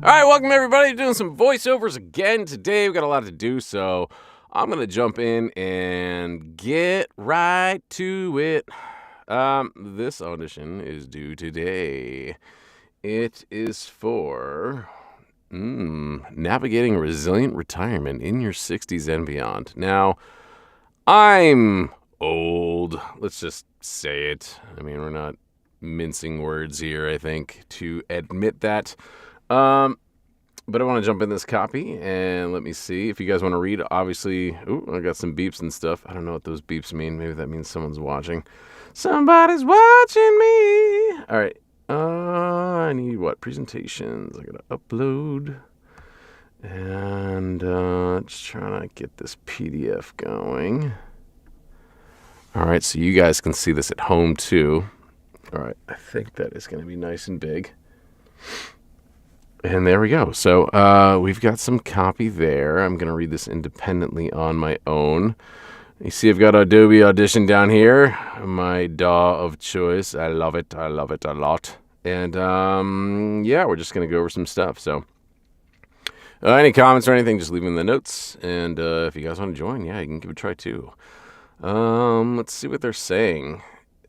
All right, welcome everybody. Doing some voiceovers again today. We've got a lot to do, so I'm going to jump in and get right to it. This audition is due today. It is for navigating resilient retirement in your 60s and beyond. Now, I'm old. Let's just say it. I mean, we're not mincing words here, I think, to admit that. But I want to jump in this copy and let me see if you guys want to read. Obviously, I got some beeps and stuff. I don't know what those beeps mean. Maybe that means someone's watching. Somebody's watching me. All right. I need what? Presentations. I got to upload. And just trying to get this PDF going. All right. So you guys can see this at home too. All right. I think that is going to be nice and big. And there we go. So we've got some copy there. I'm going to read this independently on my own. You see I've got Adobe Audition down here, my DAW of choice. I love it. I love it a lot. And yeah, we're just going to go over some stuff. So any comments or anything, just leave them in the notes. And if you guys want to join, yeah, you can give it a try too. Let's see what they're saying.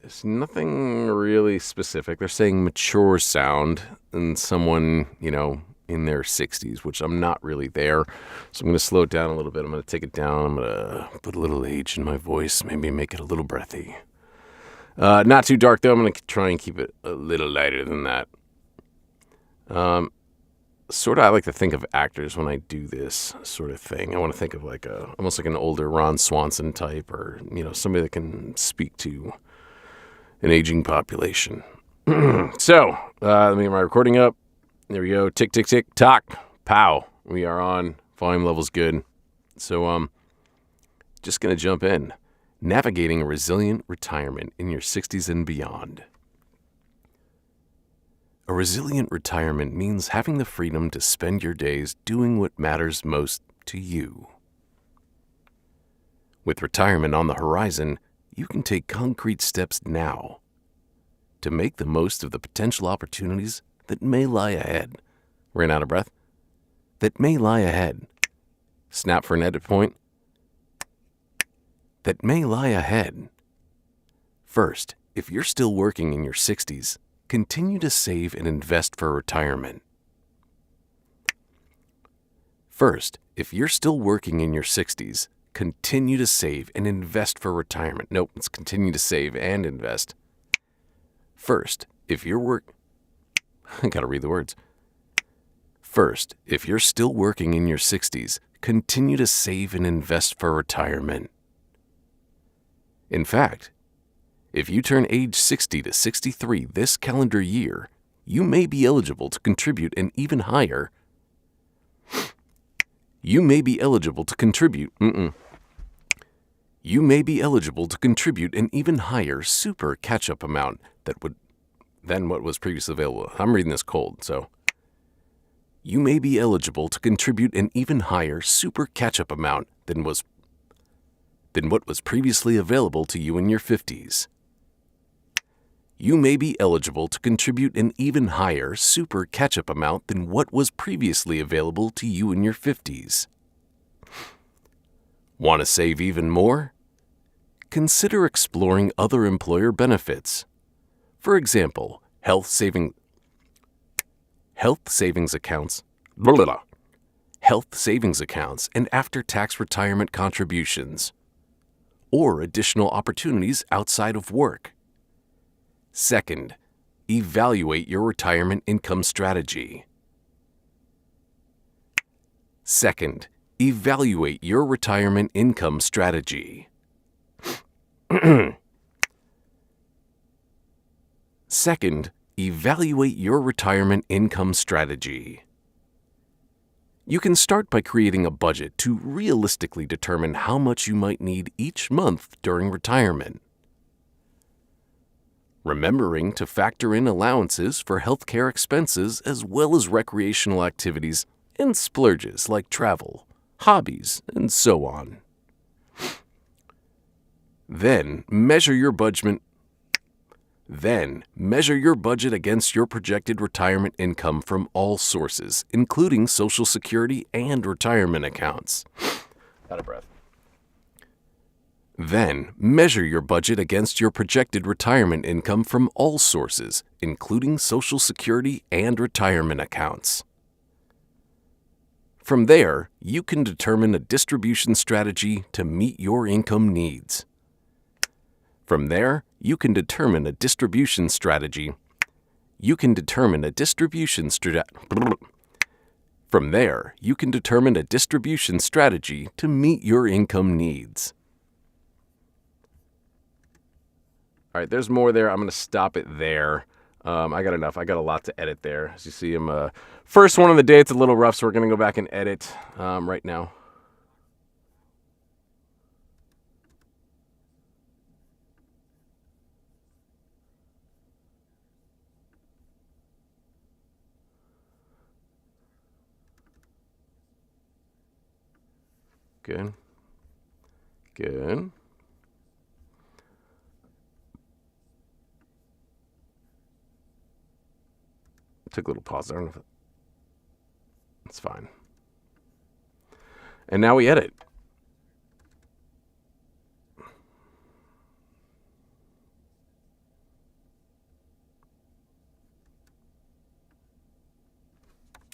It's nothing really specific. They're saying mature sound and someone, in their 60s, which I'm not really there. So I'm going to slow it down a little bit. I'm going to take it down. I'm going to put a little age in my voice, maybe make it a little breathy. Not too dark, though. I'm going to try and keep it a little lighter than that. Sort of, I like to think of actors when I do this sort of thing. I want to think of almost like an older Ron Swanson type, or, somebody that can speak to an aging population. So, let me get my recording up. There we go. Tick, tick, tick, tock, pow. We are on. Volume level's good. So, just going to jump in. Navigating a resilient retirement in your 60s and beyond. A resilient retirement means having the freedom to spend your days doing what matters most to you. With retirement on the horizon, you can take concrete steps now to make the most of the potential opportunities that may lie ahead. Ran out of breath? That may lie ahead. Snap for an edit point. That may lie ahead. First, if you're still working in your 60s, continue to save and invest for retirement. First, if you're still working in your 60s, continue to save and invest for retirement. Nope, it's continue to save and invest. First, if you're I gotta read the words. First, if you're still working in your 60s, continue to save and invest for retirement. In fact, if you turn age 60 to 63 this calendar year, you may be eligible to contribute an even higher You may be eligible to contribute an even higher super catch-up amount than what was previously available. I'm reading this cold, so. You may be eligible to contribute an even higher super catch-up amount than what was previously available to you in your 50s. You may be eligible to contribute an even higher super catch-up amount than what was previously available to you in your 50s. Want to save even more? Consider exploring other employer benefits. For example, health savings accounts, and after-tax retirement contributions, or additional opportunities outside of work. Second, evaluate your retirement income strategy. Second, evaluate your retirement income strategy. Second, evaluate your retirement income strategy. You can start by creating a budget to realistically determine how much you might need each month during retirement. Remembering to factor in allowances for healthcare expenses as well as recreational activities and splurges like travel, hobbies, and so on. Then measure your budget against your projected retirement income from all sources, including Social Security and retirement accounts. Out of breath. Then measure your budget against your projected retirement income from all sources, including Social Security and retirement accounts. From there, you can determine a distribution strategy to meet your income needs. From there, you can determine a distribution strategy. From there, you can determine a distribution strategy to meet your income needs. All right, there's more there. I'm going to stop it there. I got enough. I got a lot to edit there. As you see, I'm first one of the day. It's a little rough, so we're going to go back and edit right now. Good. Good. Took a little pause. I don't know if it's fine. And now we edit.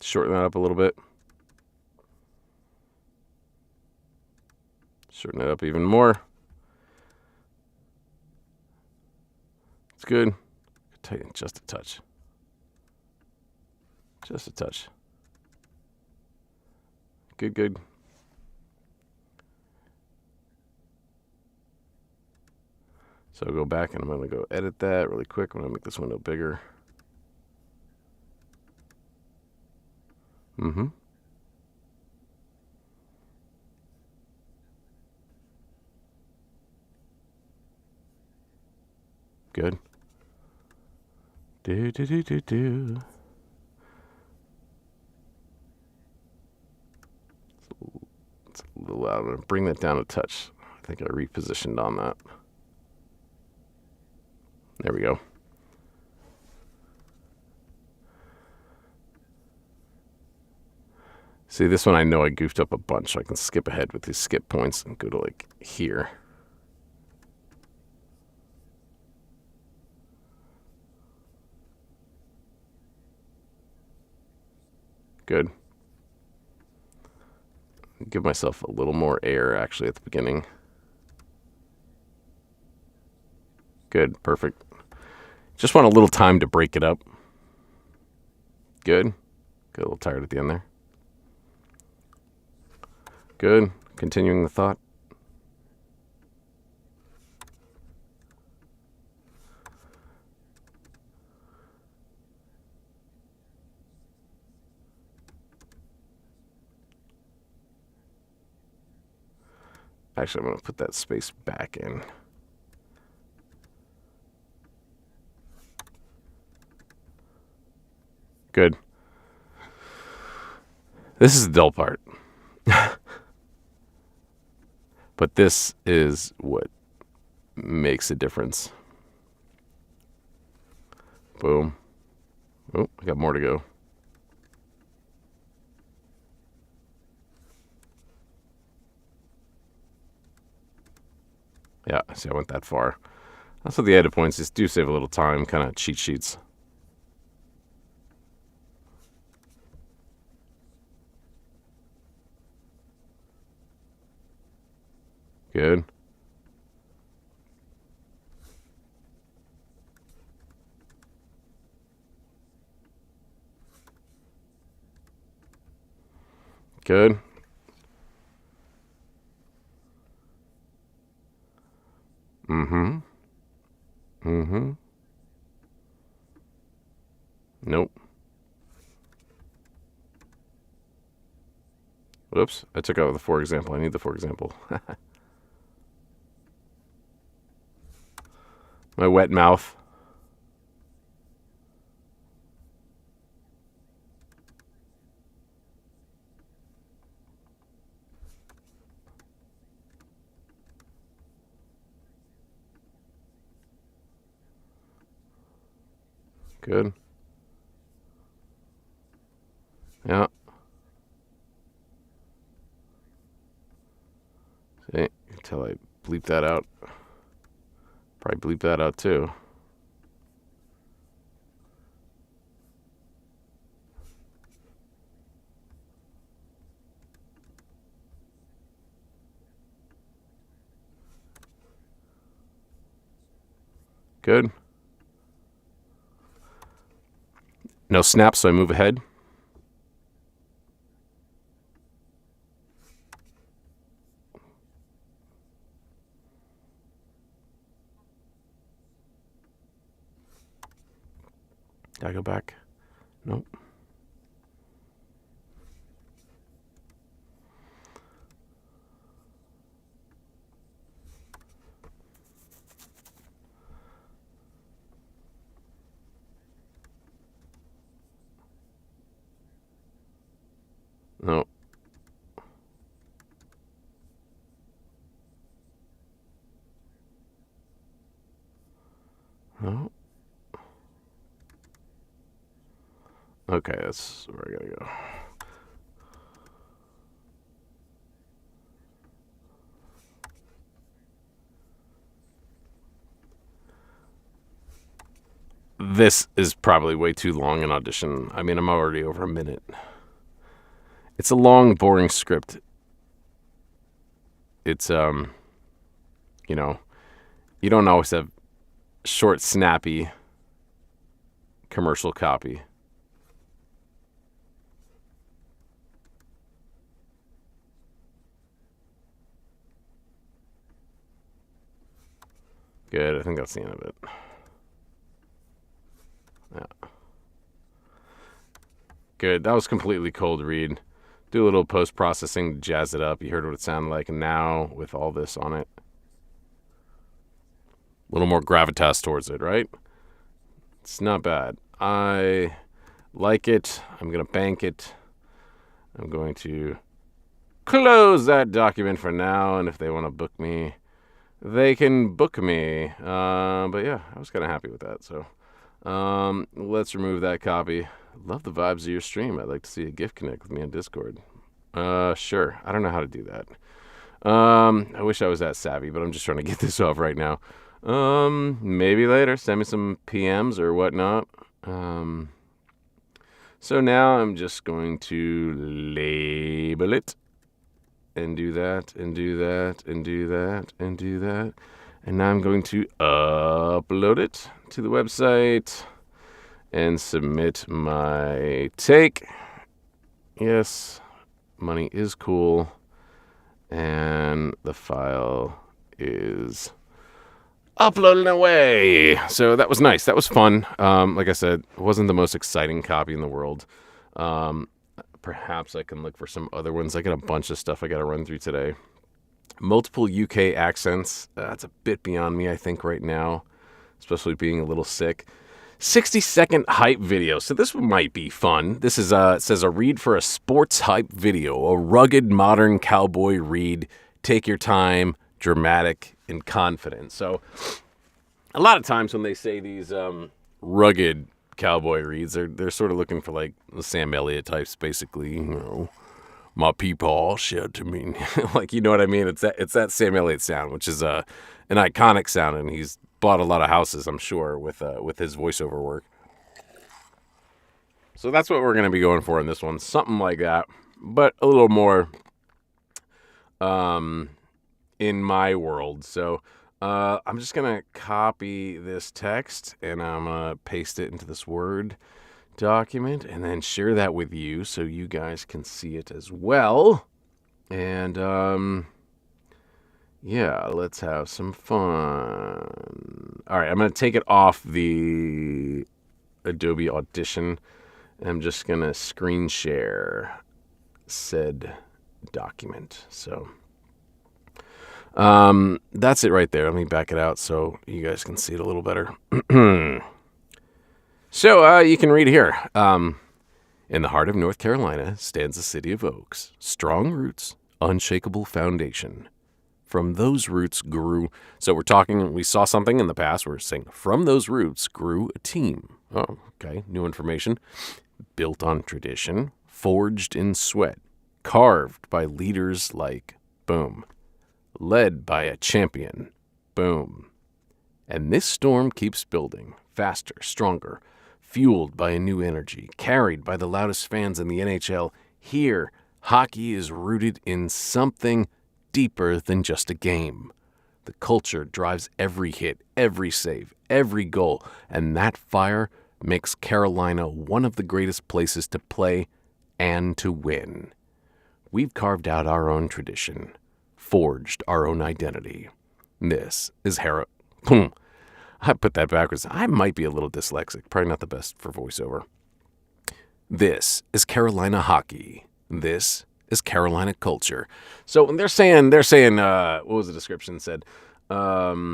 Shorten that up a little bit. Shorten it up even more. It's good. Tighten just a touch. Just a touch. Good, good. So I'll go back and I'm going to go edit that really quick. I'm going to make this window bigger. Good. Do. It's a little loud. I'm going to bring that down a touch. I think I repositioned on that. There we go. See, this one I know I goofed up a bunch, so I can skip ahead with these skip points and go to like here. Good. Give myself a little more air actually at the beginning. Good, perfect. Just want a little time to break it up. Good. Got a little tired at the end there. Good. Continuing the thought. Actually, I'm going to put that space back in. Good. This is the dull part. But this is what makes a difference. Boom. Oh, I got more to go. Yeah, see, I went that far. That's what the edit points just do save a little time, kind of cheat sheets. Good. Good. Nope. Whoops, I took out the for example. I need the for example. My wet mouth. Good. Yeah. See, until I bleep that out. Probably bleep that out too. Good. No snaps, so I move ahead. Did I go back? Nope. No. No. Okay, that's where I gotta go. This is probably way too long an audition. I mean, I'm already over a minute. It's a long, boring script. It's, you know, you don't always have short, snappy commercial copy. Good, I think that's the end of it. Yeah. Good, that was completely cold read. Do a little post-processing to jazz it up. You heard what it sounded like, and now with all this on it, a little more gravitas towards it, right? It's not bad. I like it. I'm going to bank it. I'm going to close that document for now, and if they want to book me, they can book me. But yeah, I was kind of happy with that. So let's remove that copy. Love the vibes of your stream. I'd like to see a gift connect with me on Discord. Sure. I don't know how to do that. I wish I was that savvy, but I'm just trying to get this off right now. Maybe later. Send me some PMs or whatnot. So now I'm just going to label it and do that and do that and do that and do that. And now I'm going to upload it to the website and submit my take. Yes, money is cool. And the file is uploading away. So that was nice. That was fun. Like I said, it wasn't the most exciting copy in the world. Perhaps I can look for some other ones. I got a bunch of stuff I got to run through today. Multiple UK accents. That's a bit beyond me, I think, right now, especially being a little sick. 60-second hype video. So this might be fun. This is it says a read for a sports hype video. A rugged modern cowboy read. Take your time, dramatic and confident. So a lot of times when they say these rugged cowboy reads, they're sort of looking for like the Sam Elliott types, basically. You know, my people said to me, like, you know what I mean? It's that Sam Elliott sound, which is an iconic sound, and he's bought a lot of houses, I'm sure, with his voiceover work. So that's what we're going to be going for in this one. Something like that, but a little more in my world. So I'm just going to copy this text, and I'm going to paste it into this Word document, and then share that with you so you guys can see it as well. And yeah, let's have some fun. All right, I'm going to take it off the Adobe Audition. I'm just going to screen share said document. So that's it right there. Let me back it out so you guys can see it a little better. So you can read here. In the heart of North Carolina stands the city of Oaks. Strong roots, unshakable foundation. From those roots grew... So we saw something in the past. We're saying from those roots grew a team. Oh, okay. New information. Built on tradition, forged in sweat, carved by leaders like... Boom. Led by a champion. Boom. And this storm keeps building. Faster, stronger. Fueled by a new energy, carried by the loudest fans in the NHL, here, hockey is rooted in something deeper than just a game. The culture drives every hit, every save, every goal, and that fire makes Carolina one of the greatest places to play and to win. We've carved out our own tradition, forged our own identity. This is I put that backwards. I might be a little dyslexic. Probably not the best for voiceover. This is Carolina hockey. This is Carolina culture. So they're saying, what was the description said? Rugged,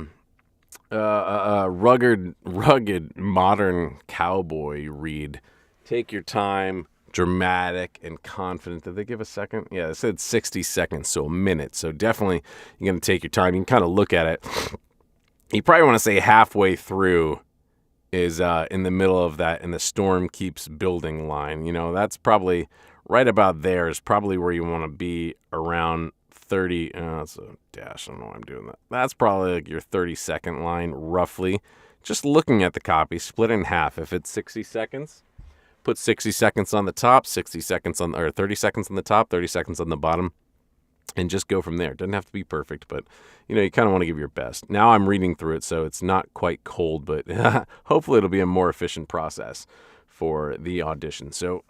modern cowboy read. Take your time, dramatic and confident. Did they give a second? Yeah, it said 60 seconds, so a minute. So definitely you're going to take your time. You can kind of look at it. You probably want to say halfway through is in the middle of that, and the storm keeps building line. You know, that's probably right about there is probably where you want to be around 30. That's a dash. I don't know why I'm doing that. That's probably like your 30-second line, roughly. Just looking at the copy, split in half. If it's 60 seconds, put 60 seconds on the top, 30 seconds on the top, 30 seconds on the bottom. And just go from there. It doesn't have to be perfect, but, you kind of want to give your best. Now I'm reading through it, so it's not quite cold, but hopefully it'll be a more efficient process for the audition. So,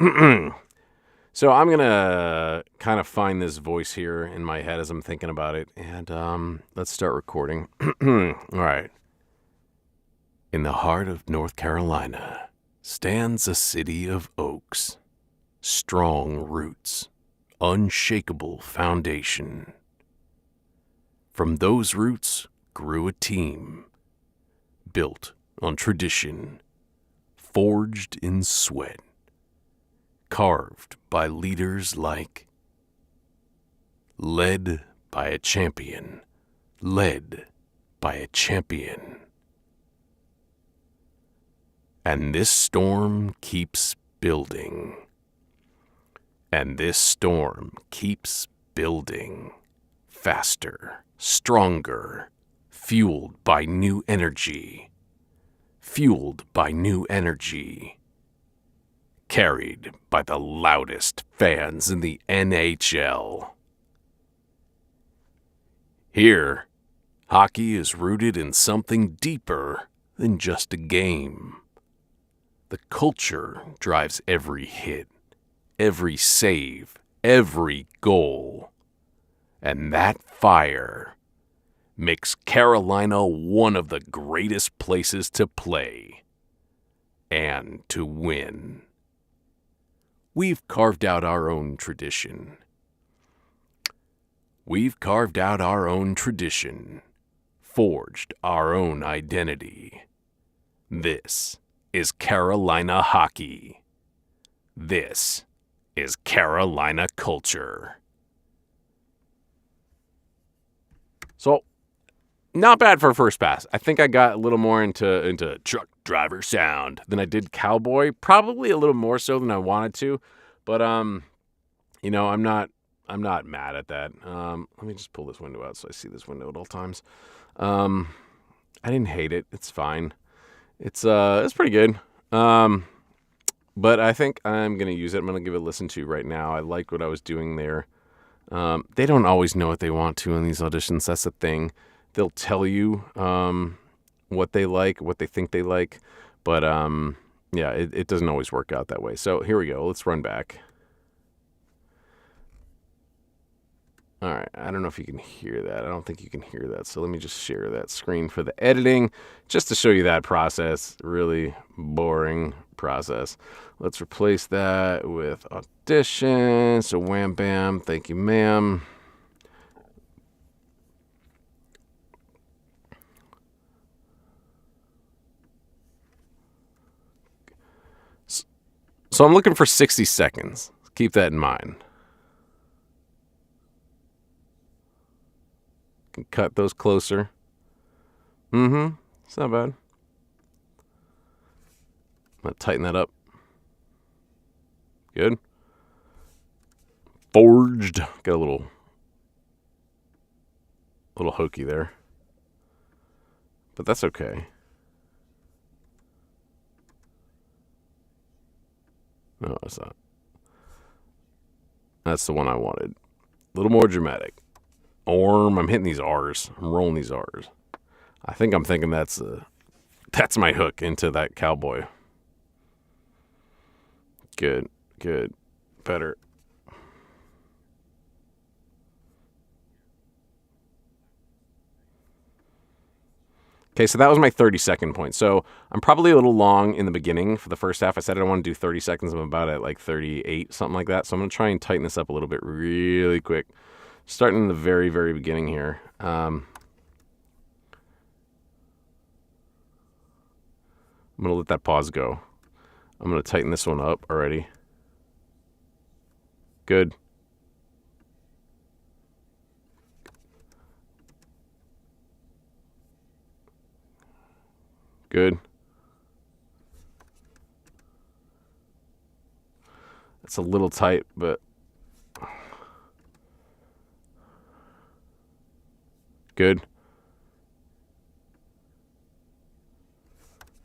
so I'm going to kind of find this voice here in my head as I'm thinking about it, and let's start recording. All right. In the heart of North Carolina stands a city of oaks, strong roots, unshakable foundation. From those roots grew a team, built on tradition, forged in sweat, carved by leaders like, led by a champion, led by a champion. And this storm keeps building. And this storm keeps building. Faster, stronger, fueled by new energy. Fueled by new energy. Carried by the loudest fans in the NHL. Here, hockey is rooted in something deeper than just a game. The culture drives every hit, every save, every goal. And that fire makes Carolina one of the greatest places to play and to win. We've carved out our own tradition. We've carved out our own tradition, forged our own identity. This is Carolina hockey. This is Carolina culture. So, not bad for a first pass. I think I got a little more into truck driver sound than I did cowboy. Probably a little more so than I wanted to, but I'm not mad at that. Let me just pull this window out so I see this window at all times. I didn't hate it. It's fine. It's pretty good. But I think I'm going to use it. I'm going to give it a listen to right now. I like what I was doing there. They don't always know what they want to in these auditions. That's the thing. They'll tell you what they like, what they think they like. But, yeah, it doesn't always work out that way. So here we go. Let's run back. All right, I don't know if you can hear that. I don't think you can hear that. So let me just share that screen for the editing just to show you that process. Really boring process. Let's replace that with audition. So wham bam, thank you ma'am. So I'm looking for 60 seconds. Keep that in mind. Can cut those closer. It's not bad. I'm going to tighten that up. Good. Forged. Got a little hokey there. But that's okay. No, it's not. That's the one I wanted. A little more dramatic. I'm hitting these R's. I'm rolling these R's. I think I'm thinking that's my hook into that cowboy. Good. Better. Okay, so that was my 30-second point. So I'm probably a little long in the beginning for the first half. I said I don't want to do 30 seconds. I'm about at like 38, something like that. So I'm going to try and tighten this up a little bit really quick. Starting in the very, very beginning here. I'm going to let that pause go. I'm going to tighten this one up already. Good. Good. It's a little tight, but good.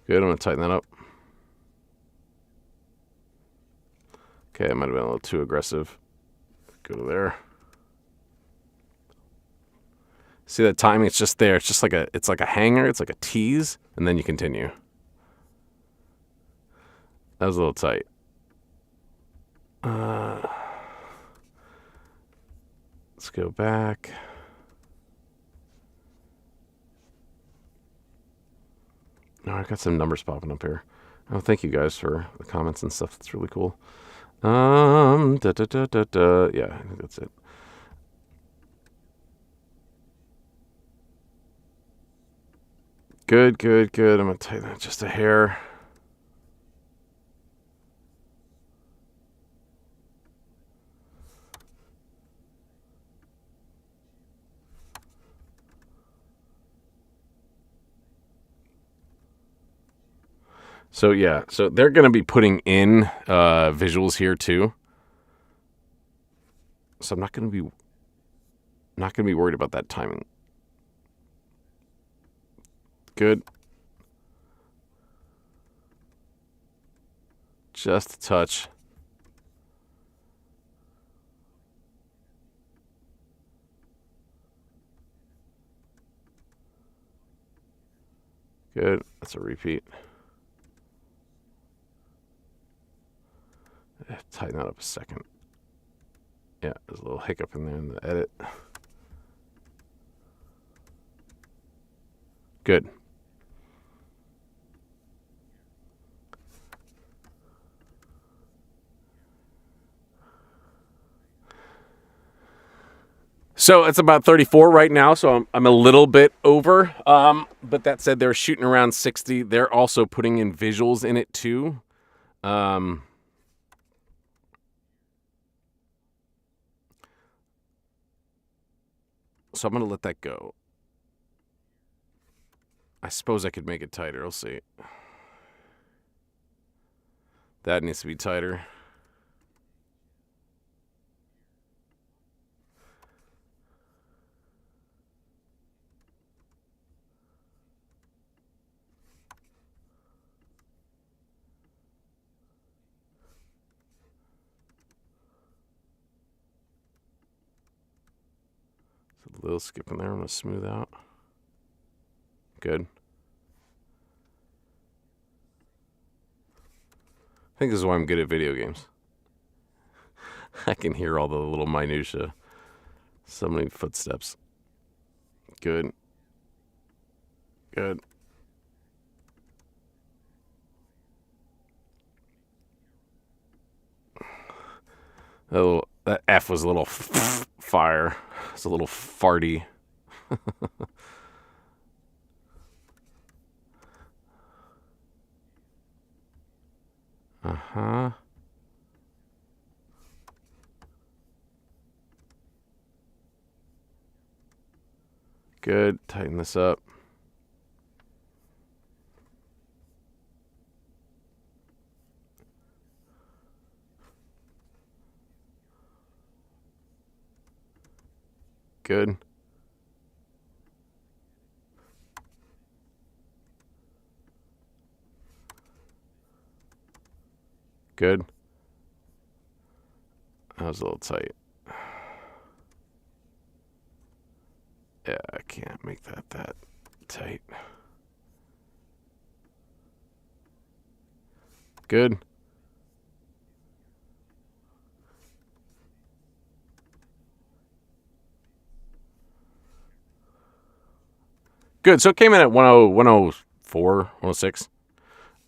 Good. I'm going to tighten that up. Okay, it might have been a little too aggressive. Go to there. See that timing? It's just there. It's just like a hanger. It's like a tease, and then you continue. That was a little tight. Let's go back. Oh, I got some numbers popping up here. Oh, thank you guys for the comments and stuff. That's really cool. Yeah, I think that's it. Good. I'm gonna tighten that just a hair. So yeah, so they're gonna be putting in visuals here too. So I'm not gonna be worried about that timing. Good. Just a touch. Good. That's a repeat. Tighten that up a second. Yeah, there's a little hiccup in there in the edit. Good. So it's about 34 right now, so I'm a little bit over. But that said, they're shooting around 60. They're also putting in visuals in it too. So I'm going to let that go. I suppose I could make it tighter. We'll see. That needs to be tighter. It's a little skip in there. I'm going to smooth out. Good. I think this is why I'm good at video games. I can hear all the little minutia. So many footsteps. Good. Good. That F was a little fire. It's a little farty. Uh-huh. Good. Tighten this up. Good. Good. That was a little tight. Yeah, I can't make that tight. Good. Good. So it came in at 104, 106.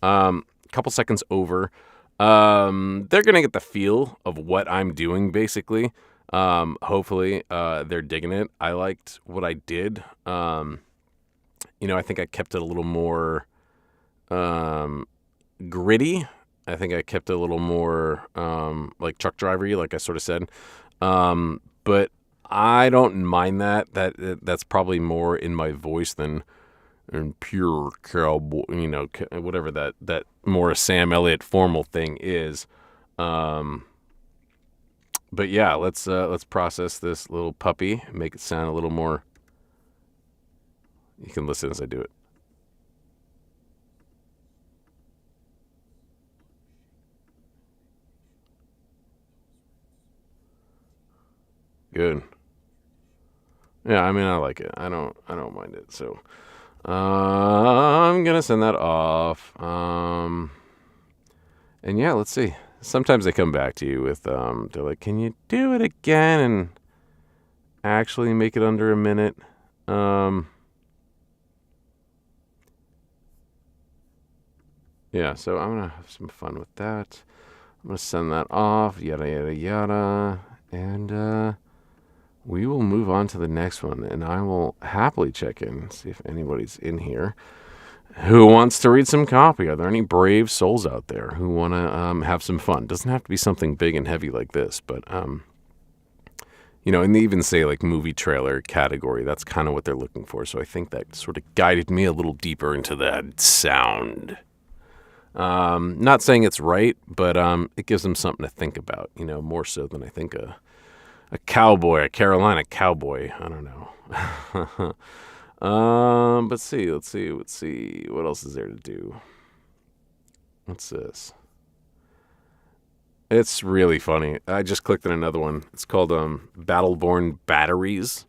A couple seconds over. They're going to get the feel of what I'm doing, basically. Hopefully, they're digging it. I liked what I did. I think I kept it a little more gritty. I think I kept it a little more like truck drivery, like I sort of said. But I don't mind that. That's probably more in my voice than in pure cowboy, whatever that more Sam Elliott formal thing is. But yeah, let's process this little puppy, make it sound a little more. You can listen as I do it. Good. Yeah, I mean, I like it. I don't mind it. So, I'm gonna send that off. And yeah, let's see. Sometimes they come back to you with, they're like, "Can you do it again and actually make it under a minute?" Yeah, so I'm gonna have some fun with that. I'm gonna send that off. Yada yada yada, and we will move on to the next one, and I will happily check in, see if anybody's in here who wants to read some copy. Are there any brave souls out there who want to have some fun? Doesn't have to be something big and heavy like this, but and they even say like movie trailer category. That's kind of what they're looking for. So I think that sort of guided me a little deeper into that sound. Not saying it's right, but it gives them something to think about. More so than I think a cowboy, a Carolina cowboy. I don't know. But let's see. What else is there to do? What's this? It's really funny. I just clicked on another one. It's called Battleborn Batteries.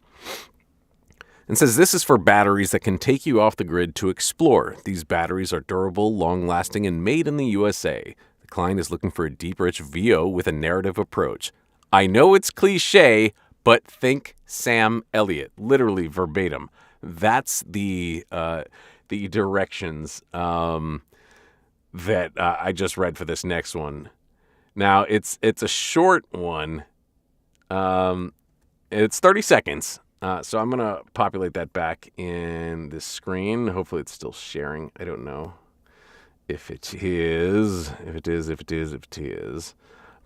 And says this is for batteries that can take you off the grid to explore. These batteries are durable, long-lasting, and made in the USA. The client is looking for a deep, rich VO with a narrative approach. I know it's cliche, but think Sam Elliott, literally verbatim. That's the directions that I just read for this next one. Now it's a short one. It's 30 seconds. So I'm gonna populate that back in this screen. Hopefully it's still sharing. I don't know if it is.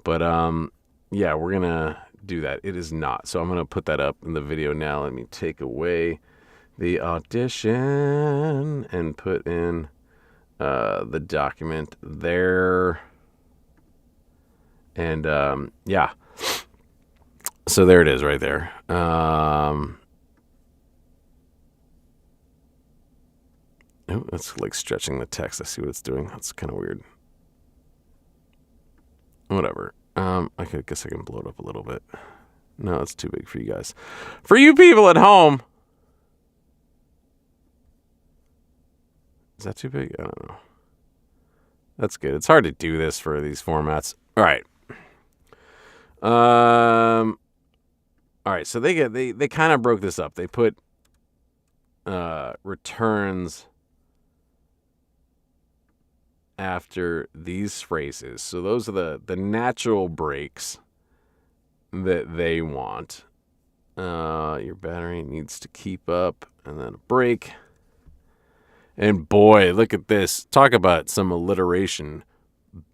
But yeah, we're gonna do that. It is not. So I'm gonna put that up in the video now. Let me take away the audition and put in the document there. And yeah. So there it is right there. That's like stretching the text. I see what it's doing. That's kind of weird. Whatever. I guess I can blow it up a little bit. No, it's too big for you guys. For you people at home. Is that too big? I don't know. That's good. It's hard to do this for these formats. All right. right, so they kind of broke this up. They put returns after these phrases. So those are the natural breaks that they want. Your battery needs to keep up, and then a break. And boy, look at this. Talk about some alliteration.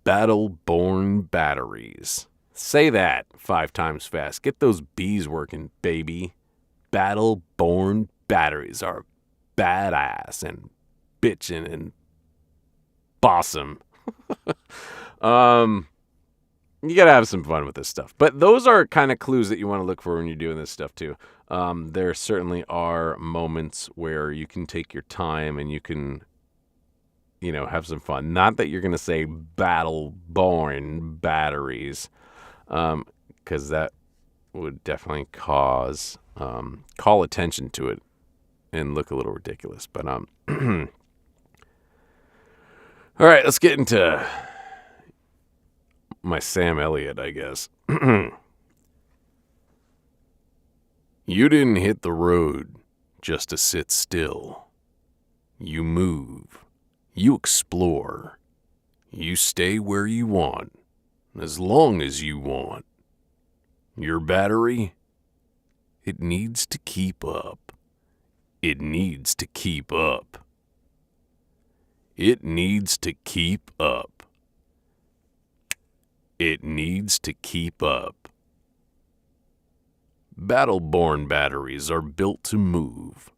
Battle-born batteries. Say that 5 times fast. Get those B's working, baby. Battle-born batteries are badass and bitchin' and bossum. You gotta have some fun with this stuff. But those are kind of clues that you want to look for when you're doing this stuff too. There certainly are moments where you can take your time and you can, have some fun. Not that you're gonna say battle-born batteries, because that would definitely call attention to it and look a little ridiculous. But all right, let's get into my Sam Elliott, I guess. You didn't hit the road just to sit still. You move. You explore. You stay where you want, as long as you want. Your battery, it needs to keep up. It needs to keep up. It needs to keep up. It needs to keep up. Battle-born batteries are built to move.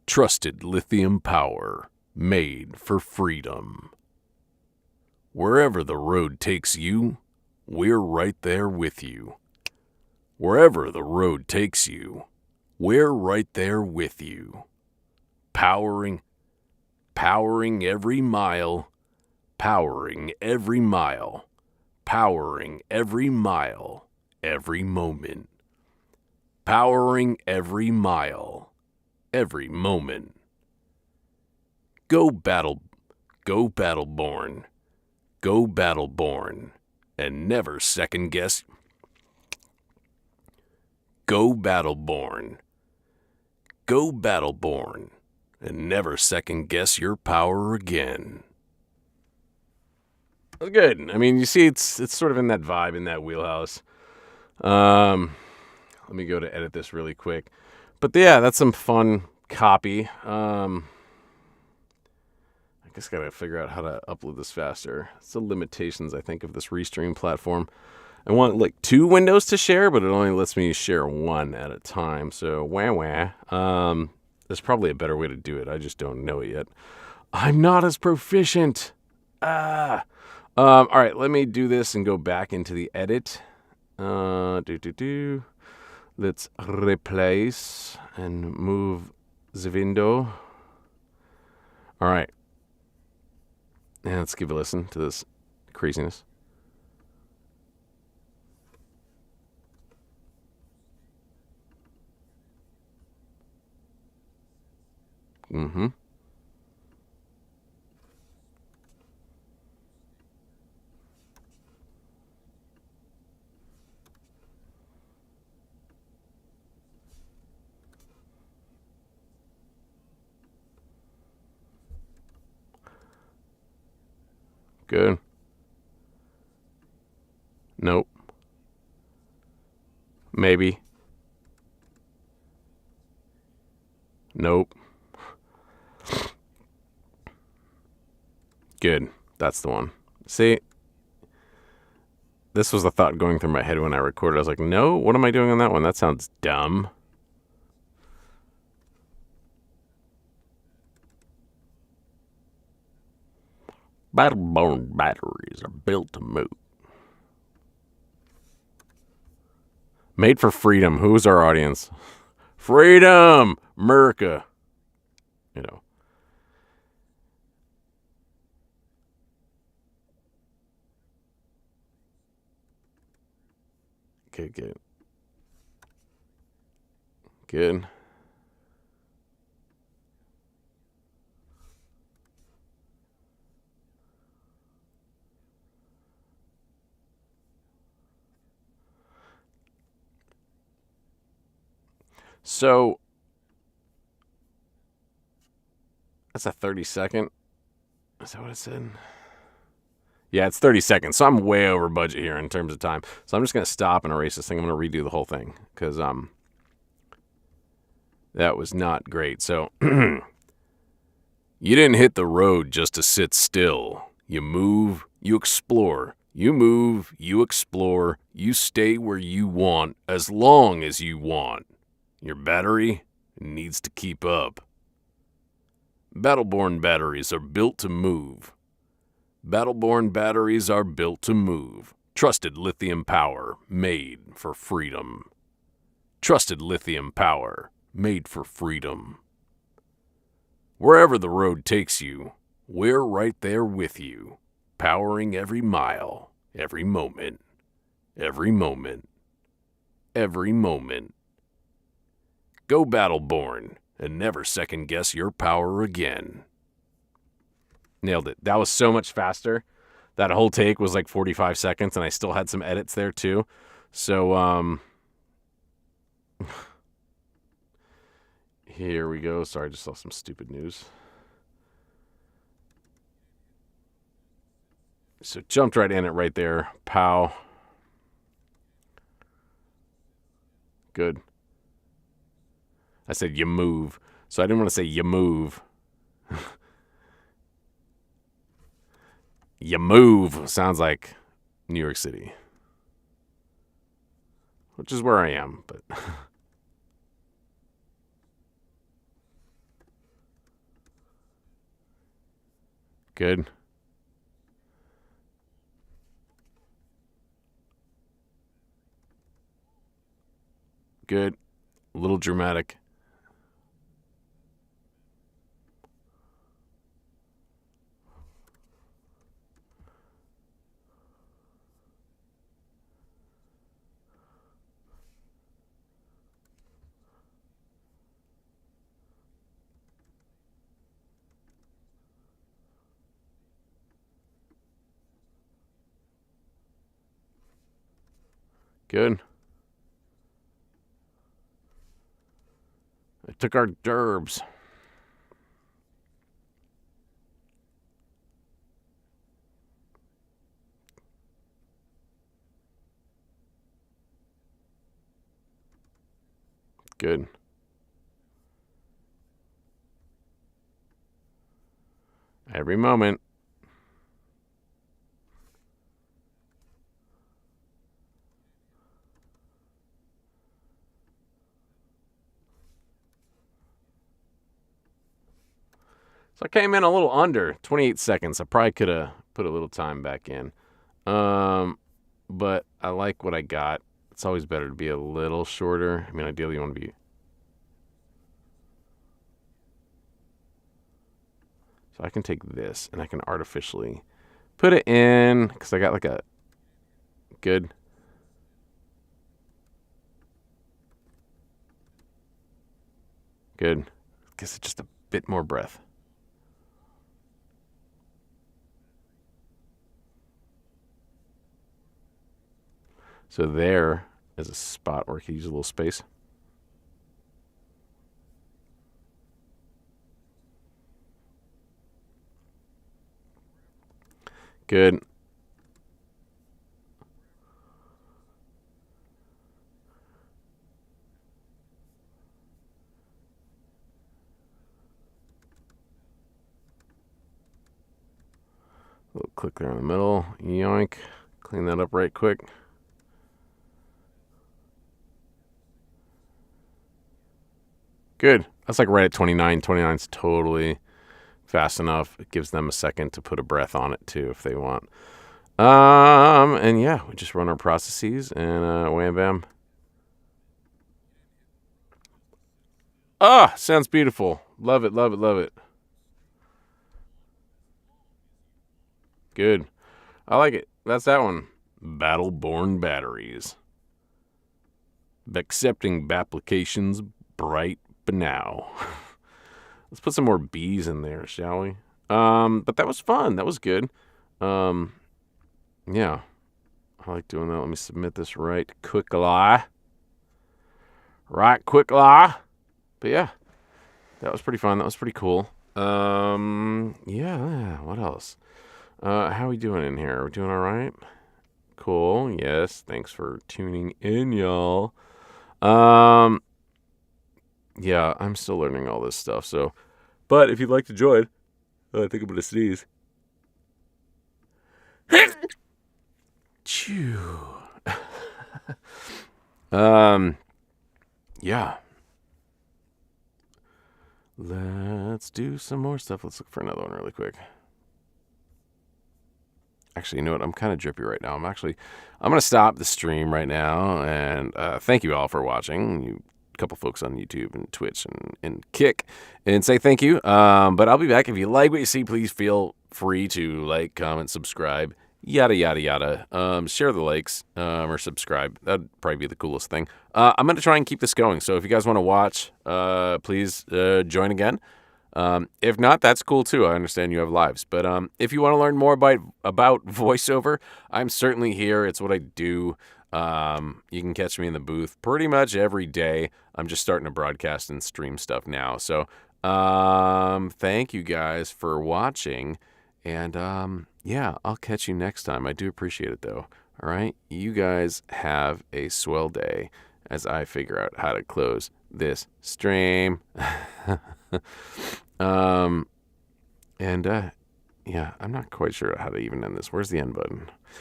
Trusted lithium power, made for freedom. Wherever the road takes you, we're right there with you. Wherever the road takes you, we're right there with you. Powering every mile, powering every mile, powering every mile, every moment. Powering every mile, every moment. Go Battle-born, go Battle-born, and never second guess. Go Battle-born, go Battle-born, and never second guess your power again. That's good. I mean, you see, it's sort of in that vibe, in that wheelhouse. Let me go to edit this really quick. But yeah, that's some fun copy. I guess I gotta figure out how to upload this faster. It's the limitations, I think, of this Restream platform. I want like 2 windows to share, but it only lets me share 1 at a time. So wah. There's probably a better way to do it. I just don't know it yet. I'm not as proficient. All right, let me do this and go back into the edit. Let's replace and move the window. All right. And let's give a listen to this craziness. Mm-hmm. Good. Nope. Maybe. Nope. Good. That's the one. See, this was the thought going through my head when I recorded. I was like, no, what am I doing on that one? That sounds dumb. Battle-born batteries are built to move. Made for freedom. Who's our audience? Freedom! America. Okay, good. Good. So that's a 30-second. Is that what it said? Yeah, it's 30 seconds. So I'm way over budget here in terms of time. So I'm just going to stop and erase this thing. I'm going to redo the whole thing because that was not great. So you didn't hit the road just to sit still. You move, you explore. You move, you explore. You stay where you want as long as you want. Your battery needs to keep up. Battleborn batteries are built to move. Battleborn batteries are built to move. Trusted lithium power made for freedom. Trusted lithium power made for freedom. Wherever the road takes you, we're right there with you, powering every mile, every moment, every moment, every moment. Go Battleborn and never second guess your power again. Nailed it. That was so much faster. That whole take was like 45 seconds, and I still had some edits there too. So, here we go. Sorry, I just saw some stupid news. So jumped right in it right there. Pow. Good. I said you move. So I didn't want to say you move. You move sounds like New York City, which is where I am, but good. Good. A little dramatic. Good. I took our derbs. Good. Every moment. So I came in a little under 28 seconds. I probably could have put a little time back in. But I like what I got. It's always better to be a little shorter. I mean, ideally you want to be. So I can take this and I can artificially put it in because I got like a good. Good. Guess it's just a bit more breath. So there is a spot where I could use a little space. Good. A little click there in the middle. Yoink. Clean that up right quick. Good. That's like right at 29. 29 is totally fast enough. It gives them a second to put a breath on it too if they want. And yeah, we just run our processes and wham bam. Ah, sounds beautiful. Love it, love it, love it. Good. I like it. That's that one. Battleborn batteries. Accepting applications bright but now. Let's put some more B's in there, shall we? But that was fun. That was good. Yeah. I like doing that. Let me submit this right quickly. Right quick la. But yeah, that was pretty fun. That was pretty cool. Yeah, what else? How we doing in here? Are we doing all right? Cool. Yes, thanks for tuning in, y'all. Um, yeah, I'm still learning all this stuff. So, but if you'd like to join, I think I'm gonna sneeze. Chew. um, yeah. Let's do some more stuff. Let's look for another one really quick. Actually, you know what? I'm kind of drippy right now. I'm going to stop the stream right now. And thank you all for watching. You couple folks on YouTube and Twitch and Kick, and say thank you. But I'll be back. If you like what you see, please feel free to like, comment, subscribe, yada, yada, yada. Share the likes or subscribe. That'd probably be the coolest thing. I'm going to try and keep this going. So if you guys want to watch, please join again. If not, that's cool too. I understand you have lives. But if you want to learn more about voiceover, I'm certainly here. It's what I do. You can catch me in the booth pretty much every day. I'm just starting to broadcast and stream stuff now. So thank you guys for watching. And yeah, I'll catch you next time. I do appreciate it though. All right. You guys have a swell day as I figure out how to close this stream. Um, and yeah, I'm not quite sure how to even end this. Where's the end button?